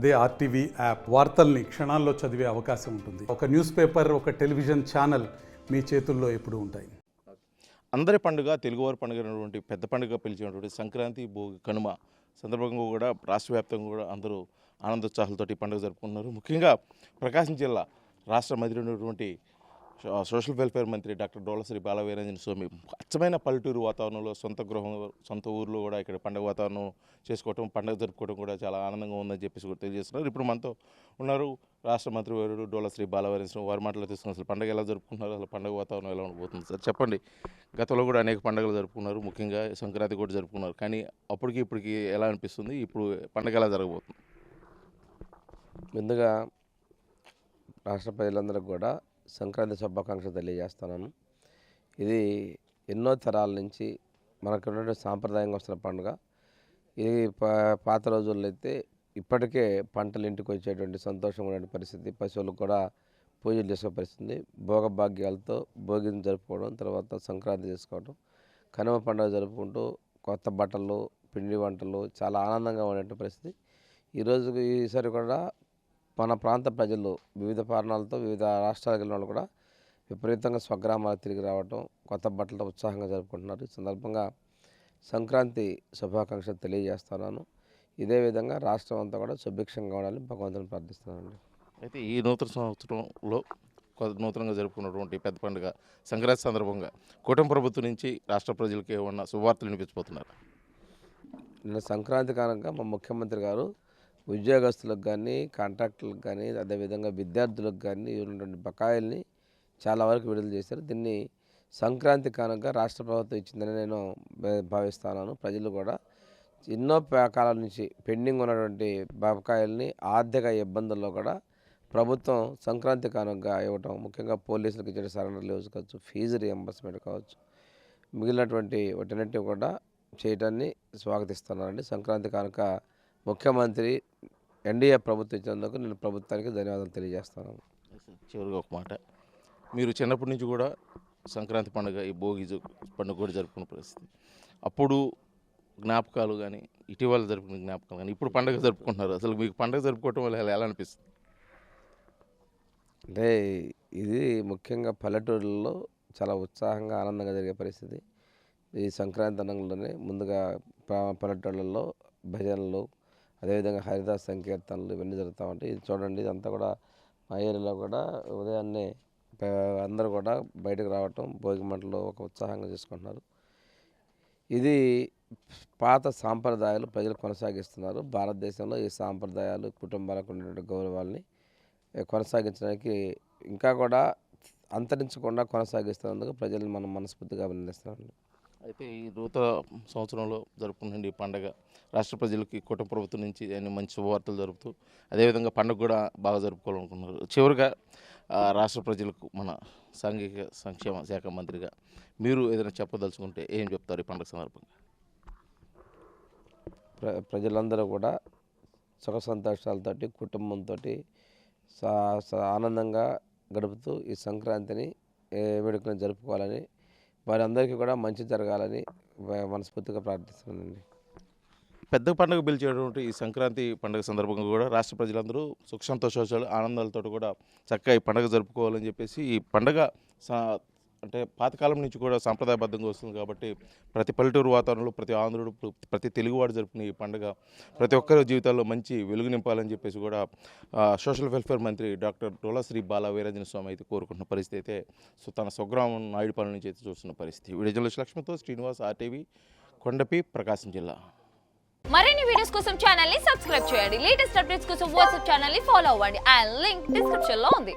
అదే RTV app వార్తల్ని క్షణాల్లో చదివే అవకాశం ఉంటుంది. ఒక న్యూస్ పేపర్, ఒక టెలివిజన్ ఛానల్ మీ చేతుల్లో ఎప్పుడూ ఉంటాయి. అందరి పండుగ, తెలుగువారి పండుగ అయినటువంటి పెద్ద పండుగ పిలిచినటువంటి సంక్రాంతి, భోగి, కనుమ సందర్భంగా కూడా రాష్ట్ర వ్యాప్తంగా కూడా అందరూ ఆనందోత్సాహాలతో ఈ పండుగ జరుపుకుంటున్నారు. ముఖ్యంగా ప్రకాశం జిల్లా రాష్ట్ర మంత్రి ఉన్నటువంటి సోషల్ వెల్ఫేర్ మంత్రి డాక్టర్ డోలశ్రీ బాలవీరాంజన స్వామి అచ్చమైన పల్లెటూరు వాతావరణంలో సొంత గృహం, సొంత ఊర్లో కూడా ఇక్కడ పండుగ వాతావరణం చేసుకోవటం, పండుగ జరుపుకోవడం కూడా చాలా ఆనందంగా ఉందని చెప్పేసి కూడా తెలియజేస్తున్నారు. ఇప్పుడు మనతో ఉన్నారు రాష్ట్ర మంత్రి వారు డోలశ్రీ బాలవీరాంజన స్వామి. వారి మాటలు తీసుకున్న అసలు పండుగ ఎలా జరుపుకుంటున్నారు, అసలు పండుగ వాతావరణం ఎలా ఉండబోతుంది సార్ చెప్పండి. గతంలో కూడా అనేక పండుగలు జరుపుకున్నారు, ముఖ్యంగా సంక్రాంతి కూడా జరుపుకున్నారు. కానీ అప్పటికి ఇప్పటికి ఎలా అనిపిస్తుంది, ఇప్పుడు పండుగ ఎలా జరగబోతుంది? ముందుగా రాష్ట్ర ప్రజలందరికీ కూడా సంక్రాంతి శుభాకాంక్షలు తెలియజేస్తున్నాను. ఇది ఎన్నో తరాల నుంచి మనకు ఉన్నటువంటి సాంప్రదాయంగా వస్తున్న పండుగ. ఇది పాత రోజుల్లో అయితే ఇప్పటికే పంటలు ఇంటికి వచ్చేటువంటి సంతోషంగా ఉండే పరిస్థితి, పశువులకు కూడా పూజలు చేసే పరిస్థితి, భోగభాగ్యాలతో భోగిని జరుపుకోవడం, తర్వాత సంక్రాంతి చేసుకోవడం, కనుమ పండుగ జరుపుకుంటూ కొత్త బట్టలు, పిండి వంటలు చాలా ఆనందంగా ఉండే పరిస్థితి. ఈసారి కూడా మన ప్రాంత ప్రజలు వివిధ కారణాలతో వివిధ రాష్ట్రాలకు వెళ్ళిన వాళ్ళు కూడా విపరీతంగా స్వగ్రామాలకు తిరిగి రావటం, కొత్త బట్టలతో ఉత్సాహంగా జరుపుకుంటున్నారు. ఈ సందర్భంగా సంక్రాంతి శుభాకాంక్షలు తెలియజేస్తున్నాను. ఇదే విధంగా రాష్ట్రం అంతా కూడా సుభిక్షంగా ఉండాలని భగవంతుని ప్రార్థిస్తున్నానండి. అయితే ఈ నూతన సంవత్సరంలో నూతనంగా జరుపుకున్నటువంటి పెద్ద పండుగ సంక్రాంతి సందర్భంగా కూటమి ప్రభుత్వం నుంచి రాష్ట్ర ప్రజలకు ఏమన్నా శుభవార్తలు వినిపించబోతున్నారు? నిన్న సంక్రాంతి కారణంగా మా ముఖ్యమంత్రి గారు ఉద్యోగస్తులకు కానీ, కాంట్రాక్టులకు కానీ, అదేవిధంగా విద్యార్థులకు కానీ ఉన్నటువంటి బకాయిల్ని చాలా వరకు విడుదల చేశారు. దీన్ని సంక్రాంతి కారణంగా రాష్ట్ర ప్రభుత్వం ఇచ్చిందని నేను భావిస్తున్నాను. ప్రజలు కూడా ఎన్నో కాలాల నుంచి పెండింగ్ ఉన్నటువంటి బకాయిల్ని ఆర్థిక ఇబ్బందుల్లో కూడా ప్రభుత్వం సంక్రాంతి కారణంగా ఇవ్వటం, ముఖ్యంగా పోలీసులకు ఇచ్చే సరెండర్ లీవ్స్ కావచ్చు, ఫీజు రియంబర్స్మెంట్ కావచ్చు, మిగిలినటువంటి వాటన్నిటిని కూడా చేయడాన్ని స్వాగతిస్తున్నానండి. సంక్రాంతి కానుక ముఖ్యమంత్రి ఎన్డీఏ ప్రభుత్వం ఇచ్చినందుకు నేను ప్రభుత్వానికి ధన్యవాదాలు తెలియజేస్తున్నాను. చివరిగా ఒక మాట, మీరు చిన్నప్పటి నుంచి కూడా సంక్రాంతి పండుగ, ఈ భోగి పండుగ కూడా జరుపుకున్న పరిస్థితి, అప్పుడు జ్ఞాపకాలు కానీ, ఇటీవల జరుపుకున్న జ్ఞాపకాలు కానీ, ఇప్పుడు పండుగ జరుపుకుంటున్నారు. అసలు మీకు పండుగ జరుపుకోవటం వల్ల ఎలా అనిపిస్తుంది? అంటే ఇది ముఖ్యంగా పల్లెటూరులలో చాలా ఉత్సాహంగా ఆనందంగా జరిగే పరిస్థితి. ఈ సంక్రాంతి అనంలోనే ముందుగా పల్లెటూళ్ళల్లో భజనలు, అదేవిధంగా హరిదాస్ సంకీర్తనలు ఇవన్నీ జరుగుతూ ఉంటాయి. ఇది చూడండి, ఇదంతా కూడా మా ఏరియాలో కూడా ఉదయాన్నే అందరూ కూడా బయటకు రావటం, భోగి మంటలు ఒక ఉత్సాహంగా చేసుకుంటున్నారు. ఇది పాత సాంప్రదాయాలు ప్రజలు కొనసాగిస్తున్నారు. భారతదేశంలో ఈ సాంప్రదాయాలు కుటుంబాలకు ఉన్నటువంటి గౌరవాల్ని కొనసాగించడానికి ఇంకా కూడా అంతరించకుండా కొనసాగిస్తున్నందుకు ప్రజలను మనం మనస్ఫూర్తిగా అభినందిస్తున్నాం. అయితే ఈ నూతన సంవత్సరంలో జరుపుకునే పండుగ రాష్ట్ర ప్రజలకి కుటుంబ ప్రభుత్వం నుంచి మంచి శుభవార్తలు జరుపుతూ అదేవిధంగా పండుగ కూడా బాగా జరుపుకోవాలనుకుంటున్నారు. చివరిగా రాష్ట్ర ప్రజలకు మన సాంఘిక సంక్షేమ శాఖ మంత్రిగా మీరు ఏదైనా చెప్పదలుచుకుంటే ఏం చెప్తారు ఈ పండుగ సందర్భంగా? ప్రజలందరూ కూడా సుఖ సంతోషాలతోటి కుటుంబంతో ఆనందంగా గడుపుతూ ఈ సంక్రాంతిని వేడుకలను జరుపుకోవాలని, వారందరికీ కూడా మంచి జరగాలని మనస్ఫూర్తిగా ప్రార్థిస్తున్నానండి. పెద్ద పండుగ పిలిచేటువంటి ఈ సంక్రాంతి పండుగ సందర్భంగా కూడా రాష్ట్ర ప్రజలందరూ సుఖ సంతోషాలు ఆనందాలతో కూడా చక్కగా ఈ పండుగ జరుపుకోవాలని చెప్పేసి, ఈ పండుగ అంటే పాతకాలం నుంచి కూడా సాంప్రదాయబద్ధంగా వస్తుంది కాబట్టి ప్రతి పల్లెటూరు వాతావరణంలో ప్రతి ఆంధ్రుడు, ప్రతి తెలుగువాడు జరుపుకునే ఈ పండుగ ప్రతి ఒక్కరి జీవితాల్లో మంచి వెలుగు నింపాలని చెప్పేసి కూడా సోషల్ వెల్ఫేర్ మంత్రి డాక్టర్ డోలశ్రీ బాలవీరాంజన స్వామి అయితే కోరుకుంటున్న పరిస్థితి అయితే తన స్వగ్రామం నాయుడుపాలెం నుంచి అయితే చూస్తున్న పరిస్థితి. వీడియో లక్ష్మితో శ్రీనివాస్, ఆర్టీవీ, కొండపి, ప్రకాశం జిల్లా. మరిన్ని వీడియోస్ కోసం ఛానల్ ని సబ్స్క్రైబ్ చేయండి. లేటెస్ట్ అప్డేట్స్ కోసం వాట్సాప్ ఛానల్ ని ఫాలో అవ్వండి. ఆ లింక్ డిస్క్రిప్షన్ లో ఉంది.